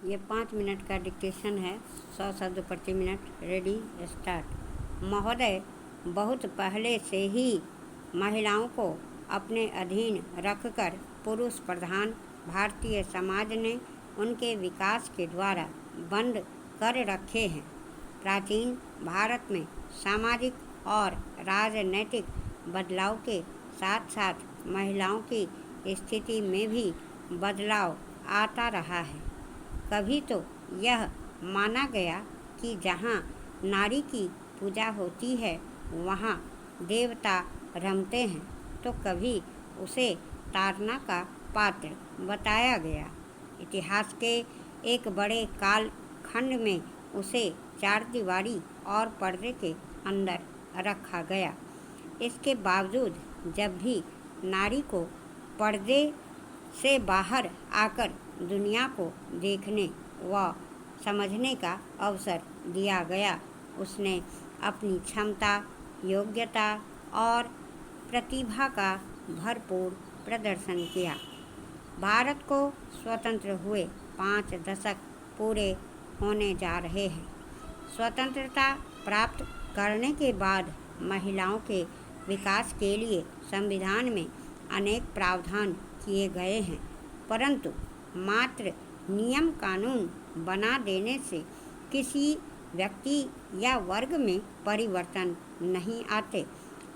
ये 5 मिनट का डिक्टेशन है। 100 शब्द प्रति मिनट। Ready start. महोदय, बहुत पहले से ही महिलाओं को अपने अधीन रखकर पुरुष प्रधान भारतीय समाज ने उनके विकास के द्वारा बंद कर रखे हैं। प्राचीन भारत में सामाजिक और राजनैतिक बदलाव के साथ साथ महिलाओं की स्थिति में भी बदलाव आता रहा है। कभी तो यह माना गया कि जहाँ नारी की पूजा होती है वहाँ देवता रमते हैं, तो कभी उसे ताड़ना का पात्र बताया गया। इतिहास के एक बड़े काल खंड में उसे चारदीवारी और पर्दे के अंदर रखा गया। इसके बावजूद जब भी नारी को पर्दे से बाहर आकर दुनिया को देखने व समझने का अवसर दिया गया, उसने अपनी क्षमता, योग्यता और प्रतिभा का भरपूर प्रदर्शन किया। भारत को स्वतंत्र हुए 5 दशक पूरे होने जा रहे हैं। स्वतंत्रता प्राप्त करने के बाद महिलाओं के विकास के लिए संविधान में अनेक प्रावधान किए गए हैं, परंतु मात्र नियम कानून बना देने से किसी व्यक्ति या वर्ग में परिवर्तन नहीं आते।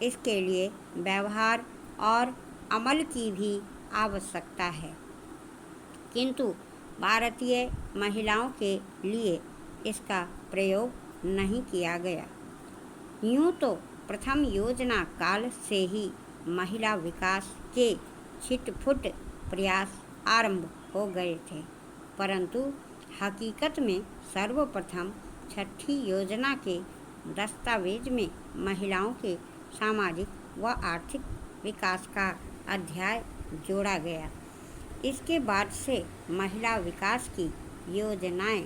इसके लिए व्यवहार और अमल की भी आवश्यकता है, किंतु भारतीय महिलाओं के लिए इसका प्रयोग नहीं किया गया। यूँ तो प्रथम योजना काल से ही महिला विकास के छिटपुट प्रयास आरंभ हो गए थे, परंतु हकीकत में सर्वप्रथम छठी योजना के दस्तावेज में महिलाओं के सामाजिक व आर्थिक विकास का अध्याय जोड़ा गया। इसके बाद से महिला विकास की योजनाएं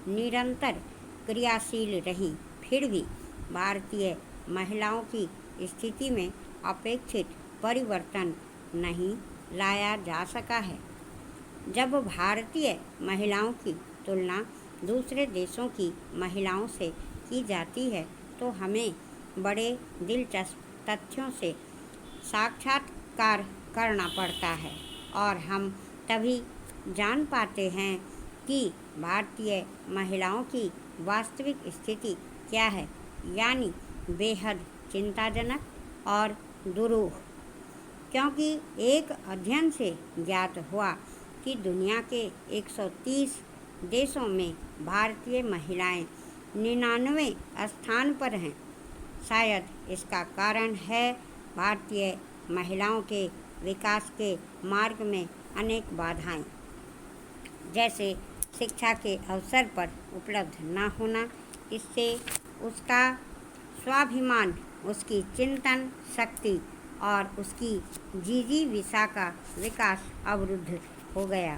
निरंतर क्रियाशील रही, फिर भी भारतीय महिलाओं की स्थिति में अपेक्षित परिवर्तन नहीं लाया जा सका है। जब भारतीय महिलाओं की तुलना दूसरे देशों की महिलाओं से की जाती है तो हमें बड़े दिलचस्प तथ्यों से साक्षात्कार करना पड़ता है और हम तभी जान पाते हैं कि भारतीय महिलाओं की वास्तविक स्थिति क्या है, यानी बेहद चिंताजनक और दुरूह। क्योंकि एक अध्ययन से ज्ञात हुआ कि दुनिया के 130 देशों में भारतीय महिलाएं 99वें स्थान पर हैं। शायद इसका कारण है भारतीय महिलाओं के विकास के मार्ग में अनेक बाधाएं, जैसे शिक्षा के अवसर पर उपलब्ध न होना। इससे उसका स्वाभिमान, उसकी चिंतन शक्ति और उसकी जिजीविषा का विकास अवरुद्ध हो गया।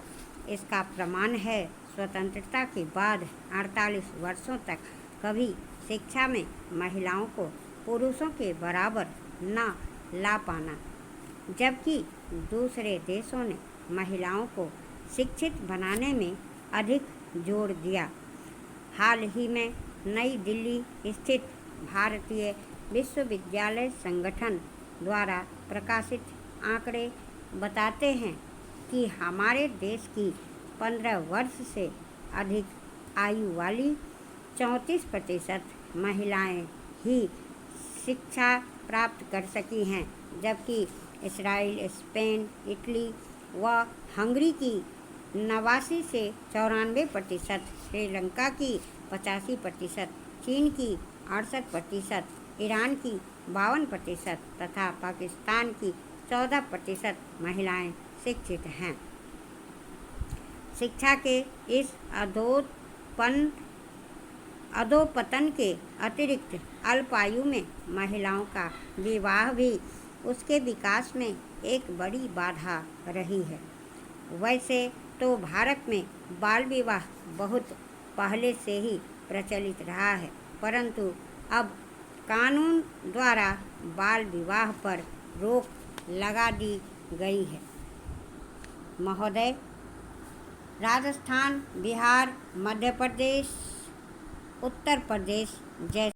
इसका प्रमाण है स्वतंत्रता के बाद 48 वर्षों तक कभी शिक्षा में महिलाओं को पुरुषों के बराबर न ला पाना, जबकि दूसरे देशों ने महिलाओं को शिक्षित बनाने में अधिक जोर दिया। हाल ही में नई दिल्ली स्थित भारतीय विश्वविद्यालय संगठन द्वारा प्रकाशित आंकड़े बताते हैं कि हमारे देश की 15 वर्ष से अधिक आयु वाली 34% महिलाएं ही शिक्षा प्राप्त कर सकी हैं, जबकि इसराइल, स्पेन, इटली व हंगरी की 89 से 94%, श्रीलंका की 85%, चीन की 68%, ईरान की 52% तथा पाकिस्तान की 14% महिलाएं शिक्षित हैं। शिक्षा के इस अधोपतन के अतिरिक्त अल्पायु में महिलाओं का विवाह भी उसके विकास में एक बड़ी बाधा रही है। वैसे तो भारत में बाल विवाह बहुत पहले से ही प्रचलित रहा है, परंतु अब कानून द्वारा बाल विवाह पर रोक लगा दी गई है। महोदय, राजस्थान, बिहार, मध्य प्रदेश, उत्तर प्रदेश जैसे